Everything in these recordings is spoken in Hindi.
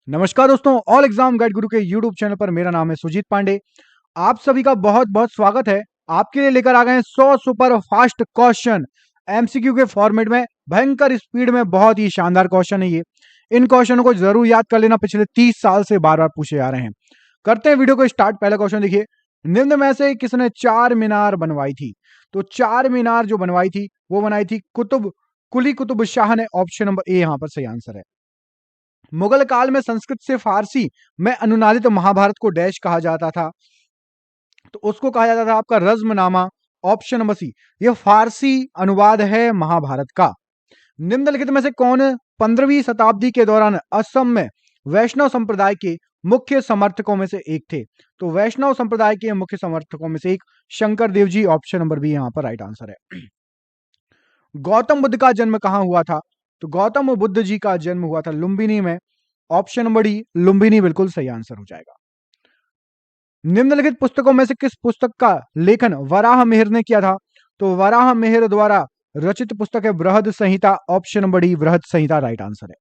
नमस्कार दोस्तों, ऑल एग्जाम गाइड गुरु के यूट्यूब चैनल पर मेरा नाम है सुजीत पांडे। आप सभी का बहुत बहुत स्वागत है। आपके लिए लेकर आ गए हैं 100 सुपर फास्ट क्वेश्चन एमसीक्यू के फॉर्मेट में, भयंकर स्पीड में। बहुत ही शानदार क्वेश्चन है ये। इन क्वेश्चनों को जरूर याद कर लेना, पिछले 30 साल से बार बार पूछे जा रहे हैं। करते हैं वीडियो को स्टार्ट। पहला क्वेश्चन देखिए, निम्न में से किसने चार मीनार बनवाई थी? तो चार मीनार जो बनवाई थी वो बनाई थी कुली कुतुब शाह ने। ऑप्शन नंबर ए यहां पर सही आंसर है। मुगल काल में संस्कृत से फारसी में अनुवादित महाभारत को डैश कहा जाता था? तो उसको कहा जाता था आपका रज्मनामा। ऑप्शन नंबर सी, यह फारसी अनुवाद है महाभारत का। निम्नलिखित में से कौन 15वीं शताब्दी के दौरान असम में वैष्णव संप्रदाय के मुख्य समर्थकों में से एक थे? तो वैष्णव संप्रदाय के मुख्य समर्थकों में से एक Shankar Dev ji. Option number B यहां पर राइट आंसर है। गौतम बुद्ध का जन्म कहां हुआ था? तो गौतम बुद्ध जी का जन्म हुआ था लुम्बिनी में। ऑप्शन नंबर डी लुम्बिनी बिल्कुल सही आंसर हो जाएगा। निम्नलिखित पुस्तकों में से किस पुस्तक का लेखन वराह मिहिर ने किया था? तो वराह मिहिर द्वारा रचित पुस्तक है बृहद संहिता। ऑप्शन नंबर डी बृहद संहिता राइट आंसर है।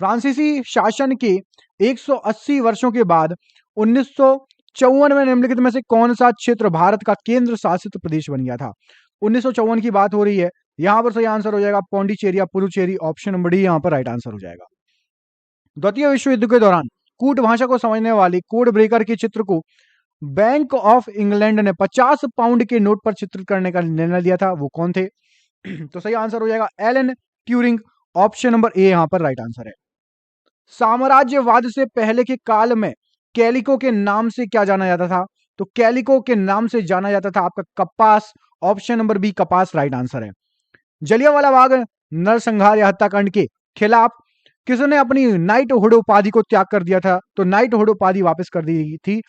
फ्रांसीसी शासन के 180 वर्षों के बाद 1954 में निम्नलिखित में से कौन सा क्षेत्र भारत का केंद्र शासित प्रदेश बन गया था? 1954 की बात हो रही है। यहां पर सही आंसर हो जाएगा पौंडीचेरी या पुडुचेरी। ऑप्शन नंबर डी यहां पर राइट आंसर हो जाएगा। द्वितीय विश्व युद्ध के दौरान कूट भाषा को समझने वाले कोड ब्रेकर के चित्र को बैंक ऑफ इंग्लैंड ने 50 पाउंड के नोट पर चित्रित करने का निर्णय लिया था, वो कौन थे? तो सही आंसर हो जाएगा Alan Turing. Option number A यहां पर राइट आंसर है। साम्राज्यवाद से पहले के काल में कैलिको के नाम से क्या जाना जाता था? तो कैलिको के नाम से जाना जाता था आपका कपास। ऑप्शन नंबर बी कपास राइट आंसर है। जलियांवाला बाग नरसंहार या हत्याकांड के खिलाफ किसने अपनी नाइटहुड उपाधि को त्याग कर दिया था? तो नाइटहुड उपाधि वापस कर दी थी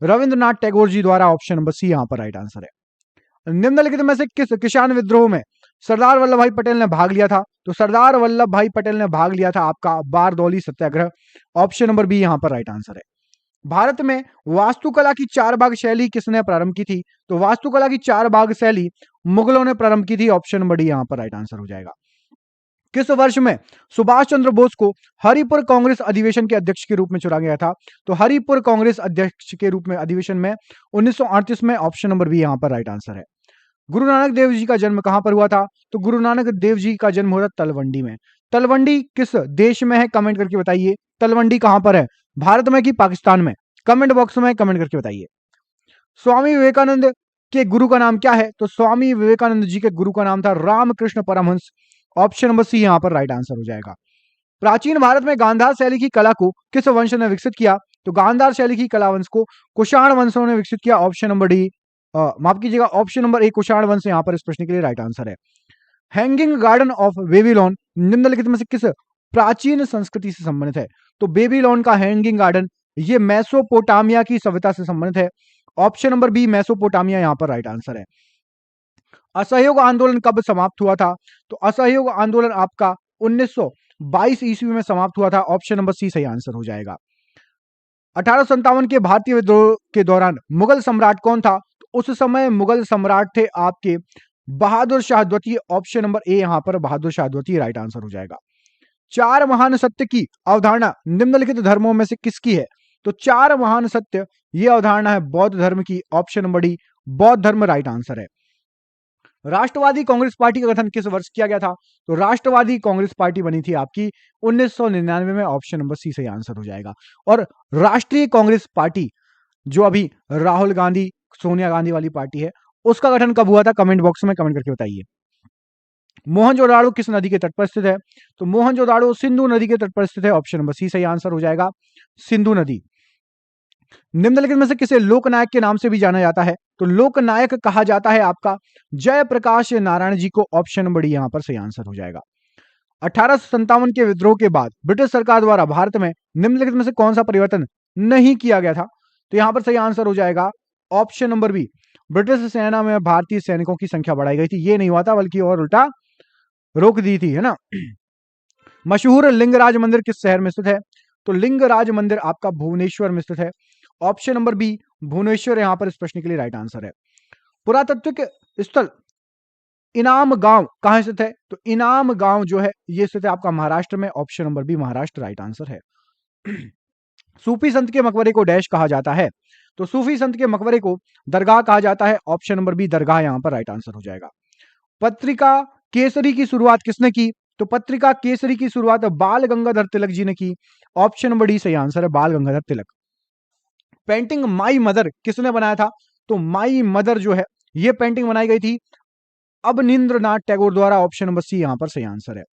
रविंद्रनाथ टैगोर जी द्वारा। ऑप्शन नंबर सी यहां पर राइट आंसर है। निम्नलिखित में से किस किसान विद्रोह में सरदार वल्लभ भाई पटेल ने भाग लिया था? तो सरदार वल्लभ भाई पटेल ने भाग लिया था आपका बारदौली सत्याग्रह। ऑप्शन नंबर बी यहां पर राइट आंसर है। भारत में वास्तुकला की चार बाग शैली किसने प्रारंभ की थी? तो वास्तुकला की चार बाग शैली मुगलों ने प्रारंभ की थी। ऑप्शन नंबर डी यहां पर राइट आंसर हो जाएगा। किस वर्ष में सुभाष चंद्र बोस को हरिपुर कांग्रेस अधिवेशन के अध्यक्ष के रूप में चुना गया था? तो हरिपुर कांग्रेस अध्यक्ष के रूप में अधिवेशन में 1938 में। ऑप्शन नंबर बी यहां पर राइट आंसर है। गुरु नानक देव जी का जन्म कहां पर हुआ था? तो गुरु नानक देव जी का जन्म हुआ था तलवंडी में। तलवंडी किस देश में है? कमेंट करके बताइए। तलवंडी कहां पर है, भारत में कि पाकिस्तान में? कमेंट बॉक्स में कमेंट करके बताइए। स्वामी विवेकानंद के गुरु का नाम क्या है? तो स्वामी विवेकानंद जी के गुरु का नाम था Ramakrishna Paramhansa. Option number C यहां पर राइट आंसर हो जाएगा। प्राचीन भारत में गांधार शैली की कला को किस वंश ने विकसित किया? तो गांधार शैली की कला वंश को कुषाण वंशों ने विकसित किया। ऑप्शन नंबर डी माफ कीजिएगा, ऑप्शन नंबर ए कुषाण वंश यहां पर इस प्रश्न के लिए राइट आंसर है। हैंगिंग गार्डन ऑफ बेबीलोन निम्नलिखित में से किस प्राचीन संस्कृति से संबंधित है? तो बेबीलोन का हैंगिंग गार्डन ये मेसोपोटामिया की सभ्यता से संबंधित है। ऑप्शन नंबर बी मेसोपोटामिया यहां पर राइट आंसर है। असहयोग आंदोलन कब समाप्त हुआ था? तो असहयोग आंदोलन आपका 1922 ईस्वी में समाप्त हुआ था। ऑप्शन नंबर सी सही आंसर हो जाएगा। 1857 के भारतीय विद्रोह के दौरान मुगल सम्राट कौन था? तो उस समय मुगल सम्राट थे आपके बहादुर शाह द्वितीय। ऑप्शन नंबर ए यहां पर बहादुर शाह द्वितीय राइट आंसर हो जाएगा। चार महान सत्य की अवधारणा निम्नलिखित धर्मों में से किसकी है? तो चार महान सत्य यह अवधारणा है बौद्ध धर्म की। ऑप्शन नंबर डी बौद्ध धर्म राइट आंसर है। राष्ट्रवादी कांग्रेस पार्टी का गठन किस वर्ष किया गया था? तो राष्ट्रवादी कांग्रेस पार्टी बनी थी आपकी 1999 में। ऑप्शन नंबर सी सही आंसर हो जाएगा। और राष्ट्रीय कांग्रेस पार्टी जो अभी राहुल गांधी सोनिया गांधी वाली पार्टी है, उसका गठन कब हुआ था? कमेंट बॉक्स में कमेंट करके बताइए। मोहनजोदाड़ो किस नदी के तट पर स्थित है? तो मोहनजोदाड़ो सिंधु नदी के तट पर स्थित है। ऑप्शन नंबर सी सही आंसर हो जाएगा, सिंधु नदी। निम्नलिखित में से किसे लोकनायक के नाम से भी जाना जाता है? तो लोकनायक कहा जाता है आपका जयप्रकाश नारायण जी को। ऑप्शन नंबर डी यहां पर सही आंसर हो जाएगा। 1857 के विद्रोह के बाद ब्रिटिश सरकार द्वारा भारत में निम्नलिखित में से कौन सा परिवर्तन नहीं किया गया था? तो यहां पर सही आंसर हो जाएगा ऑप्शन नंबर बी ब्रिटिश सेना में भारतीय सैनिकों की संख्या बढ़ाई गई थी। ये नहीं हुआ था, बल्कि और उल्टा रोक दी थी, है ना। मशहूर लिंगराज मंदिर किस शहर में स्थित है? तो लिंगराज मंदिर आपका भुवनेश्वर में स्थित है। ऑप्शन नंबर बी भुवनेश्वर यहां पर इस प्रश्न के लिए राइट आंसर है। पुरातात्विक स्थल इनाम गांव कहां स्थित है? तो इनाम गांव जो है ये स्थित है आपका महाराष्ट्र में, option number B Maharashtra right answer है। सूफी संत के मकबरे को डैश कहा जाता है? तो सूफी संत के मकबरे को दरगाह कहा जाता है, ऑप्शन नंबर बी दरगाह यहां पर राइट आंसर हो जाएगा। पत्रिका केसरी की शुरुआत किसने की? तो पत्रिका केसरी की शुरुआत बाल गंगाधर तिलक जी ने की, ऑप्शन नंबर डी सही आंसर है, बाल Gangadhar Tilak. Painting my mother किसने बनाया था? तो माई मदर जो है ये पेंटिंग बनाई गई थी अवनींद्रनाथ टैगोर द्वारा, ऑप्शन नंबर सी यहां पर सही आंसर है।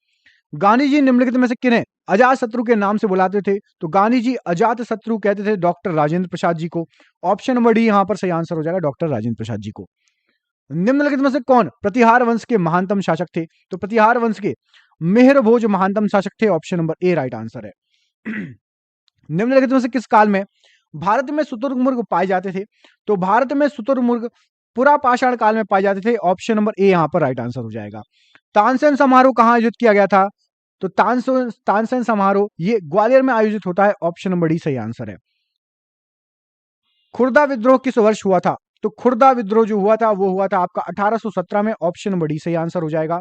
गांधी जी निम्नलिखित में से किन्हें अजात शत्रु के नाम से बुलाते थे? तो गांधी जी अजात शत्रु कहते थे डॉक्टर राजेंद्र प्रसाद जी को, ऑप्शन नंबर डी यहां पर सही आंसर हो जाएगा, डॉक्टर राजेंद्र प्रसाद जी को। निम्नलिखित में से कौन प्रतिहार वंश के महानतम शासक थे? तो प्रतिहार वंश के मेहर भोज महानतम शासक थे, option number A right answer है। निम्नलिखित में से किस काल में भारत में शुतुरमुर्ग पाए जाते थे? तो भारत में शुतुरमुर्ग पुरापाषाण काल में पाए जाते थे, ऑप्शन नंबर ए यहां पर राइट आंसर हो जाएगा। तानसेन समारोह कहां आयोजित किया गया था? तो तानसेन समारोह ये ग्वालियर में आयोजित होता है, ऑप्शन नंबर डी सही आंसर है। खुर्दा विद्रोह किस वर्ष हुआ था? तो खुर्दा विद्रोह जो हुआ था वो हुआ था आपका 1817 में, ऑप्शन नंबर डी सही आंसर हो जाएगा।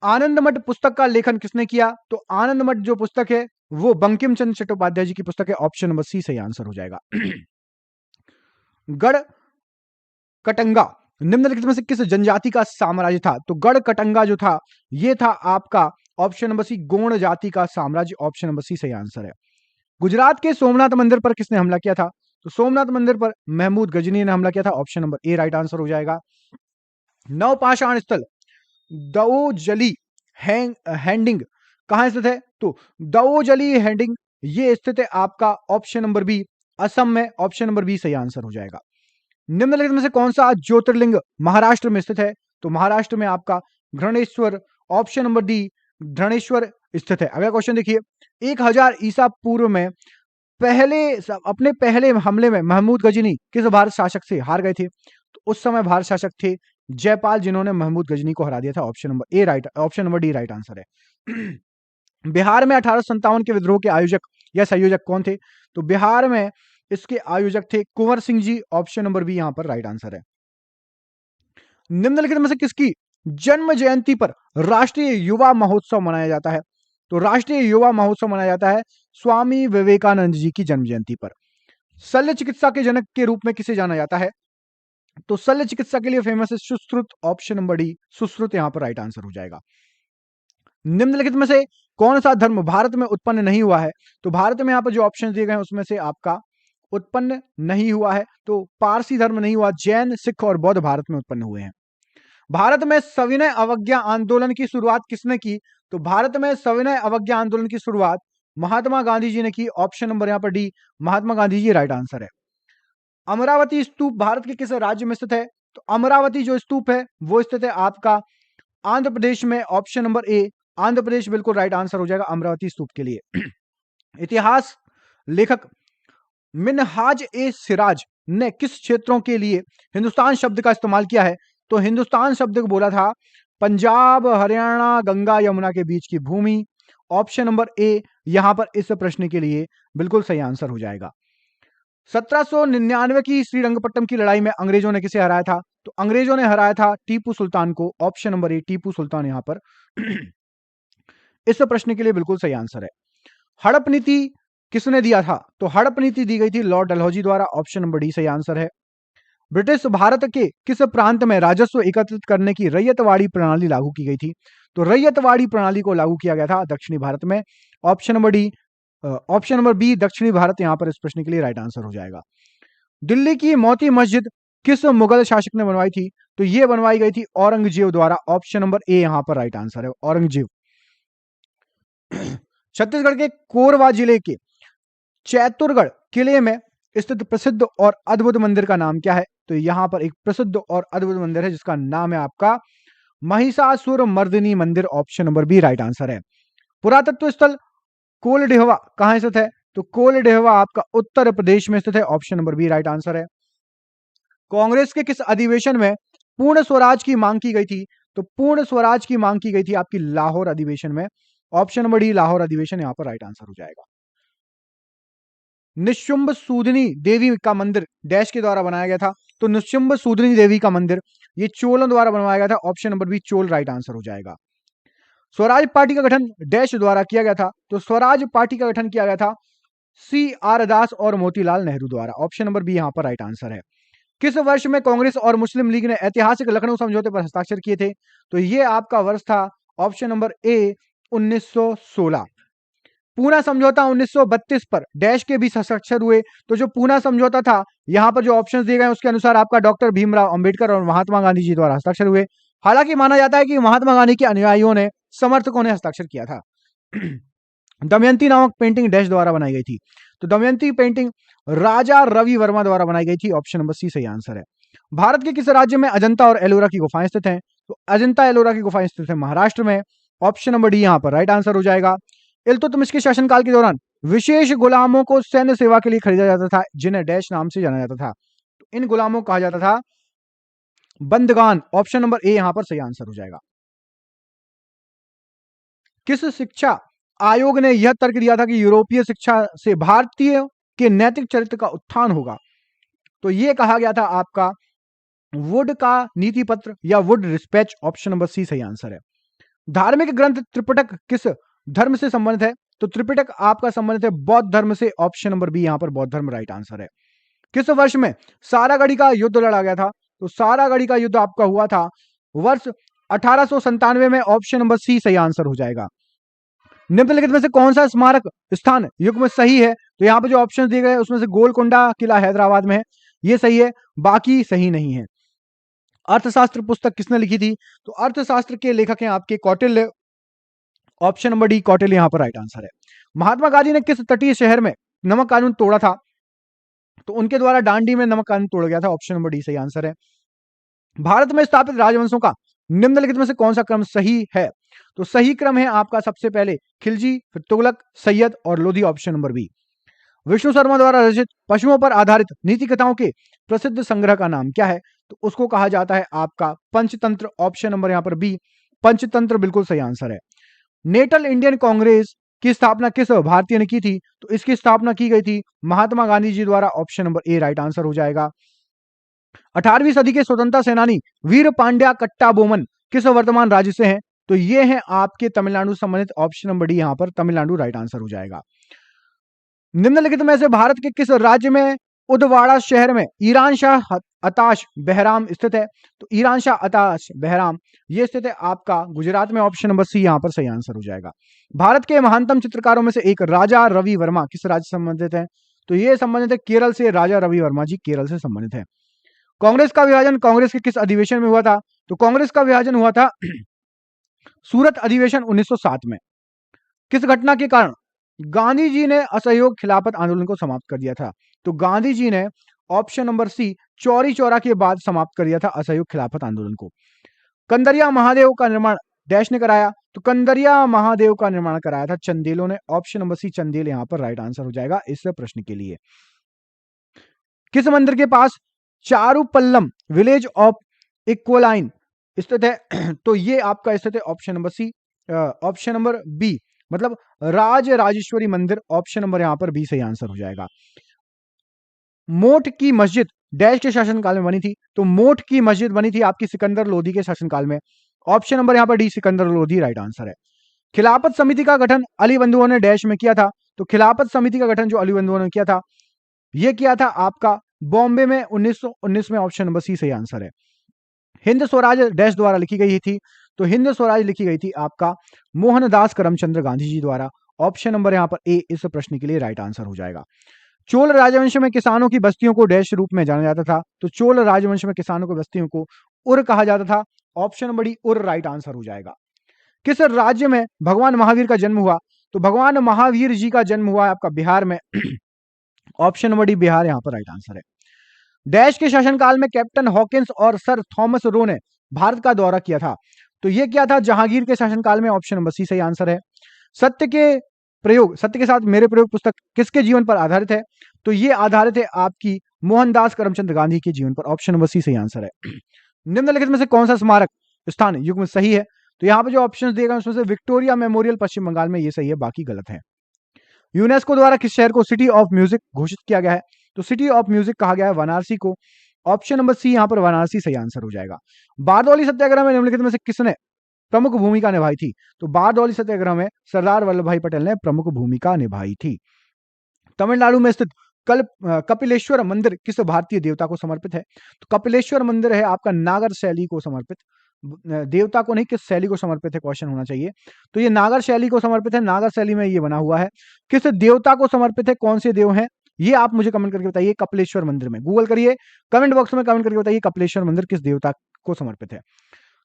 आनंदमठ पुस्तक का लेखन किसने किया? तो आनंदमठ जो पुस्तक है वो बंकिम चंद्र चट्टोपाध्याय जी की पुस्तक है, ऑप्शन नंबर सी सही आंसर हो जाएगा। गढ़ कटंगा निम्नलिखित में से किस जनजाति का साम्राज्य था? तो गढ़ कटंगा जो था ये था आपका ऑप्शन नंबर सी गोंड जाति का साम्राज्य, ऑप्शन नंबर सी सही आंसर है। गुजरात के सोमनाथ मंदिर पर किसने हमला किया था? तो सोमनाथ मंदिर पर महमूद गजनी ने हमला किया था, option number A right answer हो जाएगा। नवपाषाण स्थल दओजली हैंडिंग कहां स्थित है? तो दओजली हैंडिंग ये स्थित है आपका ऑप्शन नंबर बी असम में, ऑप्शन नंबर बी सही आंसर हो जाएगा। निम्नलिखित में से कौन सा ज्योतिर्लिंग महाराष्ट्र में स्थित है? तो महाराष्ट्र में आपका Grishneshwar, option number D Grishneshwar स्थित है। अगला क्वेश्चन देखिए, 1000 ईसा पूर्व में अपने पहले हमले में महमूद गजनी किस भारत शासक से हार गए थे? तो उस समय भारत शासक थे जयपाल, जिन्होंने महमूद गजनी को हरा दिया था, option number A right, option number D right answer है। बिहार में 1857 के विद्रोह के आयोजक या संयोजक कौन थे? तो बिहार में इसके आयोजक थे Kunwar Singh ji, option number B यहां पर राइट आंसर है। निम्नलिखित में से किसकी जन्म जयंती पर राष्ट्रीय युवा महोत्सव मनाया जाता है? तो राष्ट्रीय युवा महोत्सव मनाया जाता है स्वामी विवेकानंद जी की जन्म जयंती पर। शल्य चिकित्सा के जनक के रूप में किसे जाना जाता है? तो शल्य चिकित्सा के लिए फेमस है Sushruta, option number D Sushruta यहां पर राइट आंसर हो जाएगा। निम्नलिखित में से कौन सा धर्म भारत में उत्पन्न नहीं हुआ है? तो भारत में यहां पर जो ऑप्शन दिए गए हैं उसमें से आपका उत्पन्न नहीं हुआ है, तो पारसी धर्म नहीं हुआ, जैन, सिख और बौद्ध भारत में उत्पन्न हुए हैं। भारत में सविनय अवज्ञा आंदोलन की शुरुआत किसने की? तो भारत में सविनय अवज्ञा आंदोलन की शुरुआत महात्मा गांधी जी ने की, ऑप्शन नंबर यहां पर D Mahatma Gandhi ji right answer है। अमरावती स्तूप भारत के किस राज्य में स्थित है? तो अमरावती जो स्तूप है वो स्थित है आपका आंध्र प्रदेश में, option number A Andhra Pradesh बिल्कुल राइट आंसर हो जाएगा अमरावती स्तूप के लिए। इतिहास लेखक मिनहाज ए सिराज ने किस क्षेत्रों के लिए हिंदुस्तान शब्द का इस्तेमाल किया है? तो हिंदुस्तान शब्द को बोला था पंजाब, हरियाणा, गंगा यमुना के बीच की भूमि, ऑप्शन नंबर ए यहां पर इस प्रश्न के लिए बिल्कुल सही आंसर हो जाएगा। 1799 की श्रीरंगपट्टम की लड़ाई में अंग्रेजों ने किसे हराया था? तो अंग्रेजों ने हराया था टीपू सुल्तान को, option number A Tipu Sultan यहां पर इस प्रश्न के लिए बिल्कुल सही आंसर है। हड़प नीति किसने दिया था? तो हड़प नीति दी गई थी लॉर्ड डलहौजी द्वारा, ऑप्शन नंबर डी सही आंसर है। ब्रिटिश भारत के किस प्रांत में राजस्व एकत्रित करने की रैयतवाड़ी प्रणाली लागू की गई थी? तो रैयतवाड़ी प्रणाली को लागू किया गया था दक्षिणी भारत में, option number D option number B दक्षिणी भारत यहां पर इस प्रश्न के लिए राइट आंसर हो जाएगा। दिल्ली की मोती मस्जिद किस मुगल शासक ने बनवाई थी? तो यह बनवाई गई थी औरंगजेब द्वारा, ऑप्शन नंबर ए यहां पर राइट आंसर है, औरंगजेब। छत्तीसगढ़ के कोरबा जिले के चैतुरगढ़ किले में स्थित प्रसिद्ध और अद्भुत मंदिर का नाम क्या है? तो यहां पर एक प्रसिद्ध और अद्भुत मंदिर है जिसका नाम है आपका महिषासुर मर्दिनी मंदिर, option number B right answer है। पुरातत्व स्थल कोलडेहवा कहां स्थित है? तो कोलडेहवा आपका उत्तर प्रदेश में स्थित है, option number B right answer है। कांग्रेस के किस अधिवेशन में पूर्ण स्वराज की मांग की गई थी? तो पूर्ण स्वराज की मांग की गई थी आपकी लाहौर अधिवेशन में, ऑप्शन नंबर डी लाहौर अधिवेशन यहां पर राइट आंसर हो जाएगा। निशुंभ सूदनी देवी का मंदिर डैश के द्वारा बनाया गया था? तो निशुंभ सूदनी देवी का मंदिर ये चोलों द्वारा बनवाया गया था। Option number B Chola right answer हो जाएगा। स्वराज पार्टी का गठन डैश द्वारा किया गया था? तो स्वराज पार्टी का गठन किया गया था सी आर दास और मोतीलाल नेहरू द्वारा। ऑप्शन नंबर बी यहां पर राइट आंसर है। किस वर्ष में कांग्रेस और मुस्लिम लीग ने ऐतिहासिक लखनऊ समझौते पर हस्ताक्षर किए थे? तो ये आपका वर्ष था ऑप्शन नंबर ए 1916। पूना समझौता 1932 पर डैश के बीच हस्ताक्षर हुए। तो जो पूना समझौता था, यहां पर जो ऑप्शंस दिए गए उसके अनुसार आपका डॉक्टर भीमराव अंबेडकर और महात्मा गांधी जी द्वारा हस्ताक्षर हुए। हालांकि माना जाता है कि महात्मा गांधी के अनुयायियों ने, समर्थकों ने हस्ताक्षर किया था। दमयंती नामक पेंटिंग डैश द्वारा बनाई गई थी? तो दमयंती पेंटिंग राजा रवि वर्मा द्वारा बनाई गई थी। ऑप्शन नंबर सी सही आंसर है। भारत के किस राज्य में अजंता और एलोरा की गुफाएं स्थित हैं? तो अजंता एलोरा की गुफाएं स्थित है महाराष्ट्र में। ऑप्शन नंबर डी यहां पर राइट आंसर हो जाएगा। इल्तुतमिश के शासनकाल के दौरान विशेष गुलामों को सैन्य सेवा के लिए खरीदा जाता था, जिन्हें डैश नाम से जाना जाता था। तो इन गुलामों को कहा जाता था बंदगान। ऑप्शन नंबर ए यहां पर सही आंसर हो जाएगा। किस शिक्षा आयोग ने यह तर्क दिया था कि यूरोपीय शिक्षा से भारतीय के नैतिक चरित्र का उत्थान होगा? तो यह कहा गया था आपका वुड का नीति पत्र या Wood dispatch. Option number C सही आंसर है। धार्मिक ग्रंथ त्रिपिटक किस धर्म से संबंधित है? तो त्रिपिटक आपका संबंधित है बौद्ध धर्म से। ऑप्शन नंबर बी यहां पर बौद्ध धर्म राइट आंसर है। किस वर्ष में सारागढ़ी का युद्ध लड़ा गया था? तो सारागढ़ी का युद्ध आपका हुआ था वर्ष 1897 में। ऑप्शन नंबर सी सही आंसर हो जाएगा। निम्नलिखित में से कौन सा स्मारक स्थान युग में सही है? तो यहां पर जो ऑप्शन दिए गए उसमें से गोलकोंडा किला हैदराबाद में है, ये सही है, बाकी सही नहीं है। अर्थशास्त्र पुस्तक किसने लिखी थी? तो अर्थशास्त्र के लेखक हैं आपके Kautilya. Option number D Kautilya यहां पर राइट आंसर है। महात्मा गांधी ने किस तटीय शहर में नमक कानून तोड़ा था? तो उनके द्वारा दांडी में नमक कानून तोड़ा गया था। ऑप्शन नंबर डी सही आंसर है। भारत में स्थापित राजवंशों का निम्नलिखित में से कौन सा क्रम सही है? तो सही क्रम है आपका सबसे पहले खिलजी, फिर तुगलक, सैयद और Lodi. Option number B. Vishnu Sharma द्वारा रचित पशुओं पर आधारित नीति कथाओं के प्रसिद्ध संग्रह का नाम क्या है? तो उसको कहा जाता है आपका पंचतंत्र। ऑप्शन नंबर यहां पर बी पंचतंत्र बिल्कुल सही आंसर है। नेटल इंडियन कांग्रेस की स्थापना किस भारतीय ने की थी? तो इसकी स्थापना की गई थी महात्मा गांधी जी द्वारा। Option number A right answer हो जाएगा। 18वीं सदी के स्वतंत्रता सेनानी वीर पांड्या कट्टाबोमन किस वर्तमान राज्य से हैं? तो ये हैं आपके तमिलनाडु संबंधित। ऑप्शन नंबर डी यहां पर तमिलनाडु राइट आंसर हो जाएगा। निम्नलिखित में से भारत के किस राज्य में उदवाड़ा शहर में ईरान शाह अताश बहराम स्थित है? तो ईरान शाह अताश बहराम ये स्थित है आपका गुजरात में। ऑप्शन नंबर सी यहां पर सही आंसर हो जाएगा। भारत के महानतम चित्रकारों में से एक राजा रवि वर्मा किस राज्य से संबंधित है? तो ये संबंधित है केरल से। राजा रवि वर्मा जी केरल से संबंधित है। कांग्रेस का विभाजन कांग्रेस के किस अधिवेशन में हुआ था? तो कांग्रेस का विभाजन हुआ था सूरत अधिवेशन 1907 में। किस घटना के कारण गांधी जी ने असहयोग खिलाफत आंदोलन को समाप्त कर दिया था? तो गांधी जी ने option number C Chauri Chaura के बाद समाप्त कर दिया था असहयोग खिलाफत आंदोलन को। कंदरिया महादेव का निर्माण डैश ने कराया? तो कंदरिया महादेव का निर्माण कराया था चंदेलों ने। ऑप्शन नंबर सी चंदेल यहां पर राइट आंसर हो जाएगा इस प्रश्न के लिए। किस मंदिर के पास चारुपल्लम विलेज ऑफ इक्वलाइन स्थित है? तो ये आपका स्थित है option number C option number B मतलब राज राजेश्वरी मंदिर। ऑप्शन नंबर यहां पर बी सही आंसर हो जाएगा। मोठ की मस्जिद डैश के शासनकाल में बनी थी? तो मोठ की मस्जिद बनी थी आपकी सिकंदर लोधी के शासनकाल में। ऑप्शन नंबर यहां पर D Sikandar Lodhi right answer है। खिलाफत समिति का गठन अली बंधुओं ने डैश में किया था? तो खिलाफत समिति का गठन जो अली बंधुओं ने किया था यह किया था आपका बॉम्बे में 1919 में। ऑप्शन नंबर सी सही आंसर है। हिंद स्वराज डैश द्वारा लिखी गई थी? तो हिंद स्वराज लिखी गई थी आपका मोहनदास करमचंद्र गांधी जी द्वारा। ऑप्शन नंबर यहां पर ए इस प्रश्न के लिए राइट आंसर हो जाएगा। चोल राजवंश में किसानों की बस्तियों को डैश रूप में जाना जाता था? तो चोल राजवंश में किसानों की बस्तियों को उर कहा जाता था। ऑप्शन नंबर डी उर राइट आंसर हो जाएगा। किस राज्य में भगवान महावीर का जन्म हुआ? तो भगवान महावीर जी का जन्म हुआ है आपका बिहार में। ऑप्शन नंबर डी बिहार यहां पर राइट आंसर है। डैश के शासनकाल में कैप्टन हॉकिंस और सर थॉमस रो ने भारत का दौरा किया था? तो यह किया था जहांगीर के शासनकाल में। ऑप्शन नंबर सी सही आंसर है। सत्य के साथ मेरे प्रयोग पुस्तक किसके जीवन पर आधारित है? तो ये आधारित है आपकी मोहनदास करमचंद गांधी के जीवन पर। ऑप्शन नंबर सी सही आंसर है। निम्नलिखित में से कौन सा स्मारक स्थान युग में सही है? तो यहां पर जो ऑप्शंस दिए गए उसमें से विक्टोरिया मेमोरियल पश्चिम बंगाल में ये सही है, बाकी गलत है। यूनेस्को द्वारा किस शहर को सिटी ऑफ म्यूजिक घोषित किया गया है? तो सिटी ऑफ म्यूजिक कहा गया है वाराणसी को। ऑप्शन नंबर सी यहां पर वाराणसी सही आंसर हो जाएगा। बारदौली सत्याग्रह में निम्नलिखित में से किसने प्रमुख भूमिका निभाई थी? तो बारदौली सत्याग्रह में सरदार वल्लभ भाई पटेल ने प्रमुख भूमिका निभाई थी। तमिलनाडु में स्थित कपिलेश्वर मंदिर किस भारतीय देवता को समर्पित है? तो कपिलेश्वर मंदिर है आपका नागर शैली को समर्पित, देवता को नहीं, किस शैली को समर्पित है क्वेश्चन होना चाहिए। तो ये नागर शैली को समर्पित है, नागर शैली में ये बना हुआ है। किस देवता को समर्पित है, कौन से देव हैं, ये आप मुझे कमेंट करके बताइए। कपिलेश्वर मंदिर में गूगल करिए, कमेंट बॉक्स में कमेंट करके बताइए कपिलेश्वर मंदिर किस देवता को समर्पित है।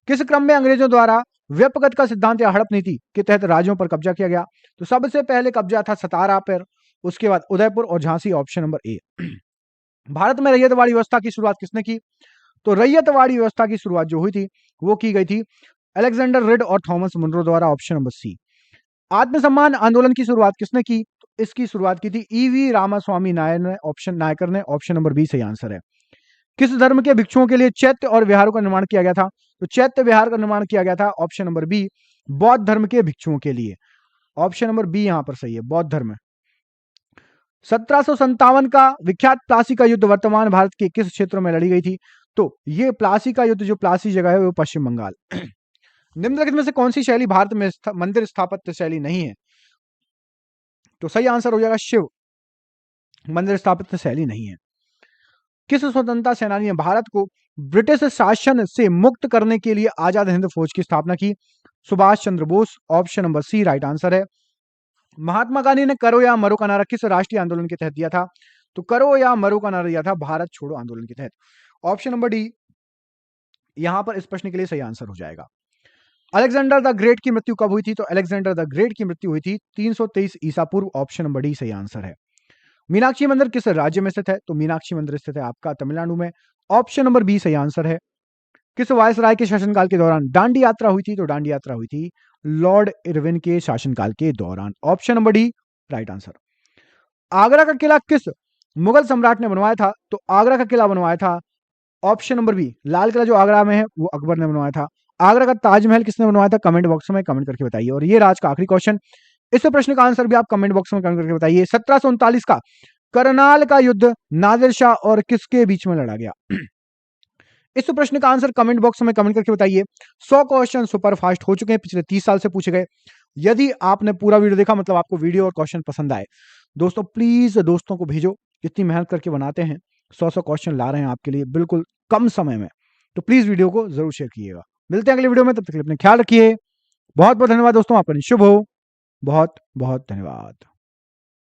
किस क्रम में अंग्रेजों द्वारा व्यपगत का सिद्धांत या हड़प नीति के तहत राज्यों पर कब्जा किया गया? तो सबसे पहले कब्जा था सतारा पर, उसके बाद उदयपुर और Jhansi, option number A. Bharat में रैयतवाड़ी व्यवस्था की शुरुआत किसने की? तो रैयतवाड़ी व्यवस्था की शुरुआत जो हुई थी वो की गई थी अलेक्जेंडर रिड और थॉमस मुनरो द्वारा, ऑप्शन नंबर सी। आत्मसम्मान आंदोलन की शुरुआत किसने की? तो इसकी शुरुआत की थी ईवी रामास्वामी नायकर ने, ऑप्शन नंबर बी सही आंसर है। किस धर्म के भिक्षुओं के लिए चैत्य और विहारों का निर्माण किया गया था? तो चैत्य विहार का निर्माण किया गया था, ऑप्शन नंबर बी, बौद्ध धर्म के भिक्षुओं के लिए। ऑप्शन नंबर बी यहां पर सही है, बौद्ध धर्म। 1757 का विख्यात प्लासी का युद्ध वर्तमान भारत के किस क्षेत्र में लड़ी गई थी? तो ये प्लासी का युद्ध, जो प्लासी जगह है वो पश्चिम बंगाल। निम्नलिखित में से कौन सी शैली भारत में मंदिर स्थापत्य शैली नहीं है? तो सही आंसर हो जाएगा शिव मंदिर स्थापत्य शैली नहीं है। किस स्वतंत्रता सेनानी ने भारत को ब्रिटिश शासन से मुक्त करने के लिए आजाद हिंद फौज की स्थापना की? Subhash Chandra Bose, option number C right answer है। महात्मा गांधी ने करो या मरो का नारा किस राष्ट्रीय आंदोलन के तहत दिया था? तो करो या मरो का नारा दिया था भारत छोड़ो आंदोलन के तहत, ऑप्शन नंबर डी यहां पर इस प्रश्न के लिए सही आंसर हो जाएगा। अलेक्जेंडर द ग्रेट की मृत्यु कब हुई थी? तो अलेक्जेंडर द ग्रेट की मृत्यु हुई थी 323 ईसा पूर्व, ऑप्शन नंबर डी सही आंसर है। मीनाक्षी मंदिर किस राज्य में स्थित है? तो मीनाक्षी मंदिर स्थित है आपका तमिलनाडु में, ऑप्शन नंबर बी सही आंसर है। किस वायसराय के शासनकाल के दौरान दांडी यात्रा हुई थी? तो दांडी यात्रा हुई थी लॉर्ड इरविन के शासनकाल के दौरान, option number D right answer. Agra का किला किस मुगल सम्राट ने बनवाया था? तो आगरा का किला बनवाया था, option number B, Lal Qila जो आगरा में है वो अकबर ने बनवाया था। आगरा का ताजमहल किसने बनवाया था? कमेंट बॉक्स में कमेंट करके बताइए। और ये राज का आखिरी क्वेश्चन, इस प्रश्न का आंसर भी आप कमेंट बॉक्स में कमेंट करके बताइए। 1739 का करनाल का युद्ध नादिर शाह और किसके बीच में लड़ा गया? इस प्रश्न का आंसर कमेंट बॉक्स में कमेंट करके बताइए। 100 क्वेश्चन सुपर फास्ट हो चुके हैं, पिछले 30 साल से पूछे गए। यदि आपने पूरा वीडियो देखा, मतलब आपको वीडियो और क्वेश्चन पसंद आए, दोस्तों प्लीज दोस्तों को भेजो, इतनी मेहनत करके बनाते हैं, 100 क्वेश्चन ला रहे हैं आपके लिए बिल्कुल कम समय में, तो प्लीज वीडियो को जरूर शेयर कीजिएगा। मिलते हैं अगले वीडियो में, तब तक अपने ख्याल रखिए। बहुत बहुत धन्यवाद दोस्तों, आपका दिन शुभ हो। बहुत बहुत धन्यवाद।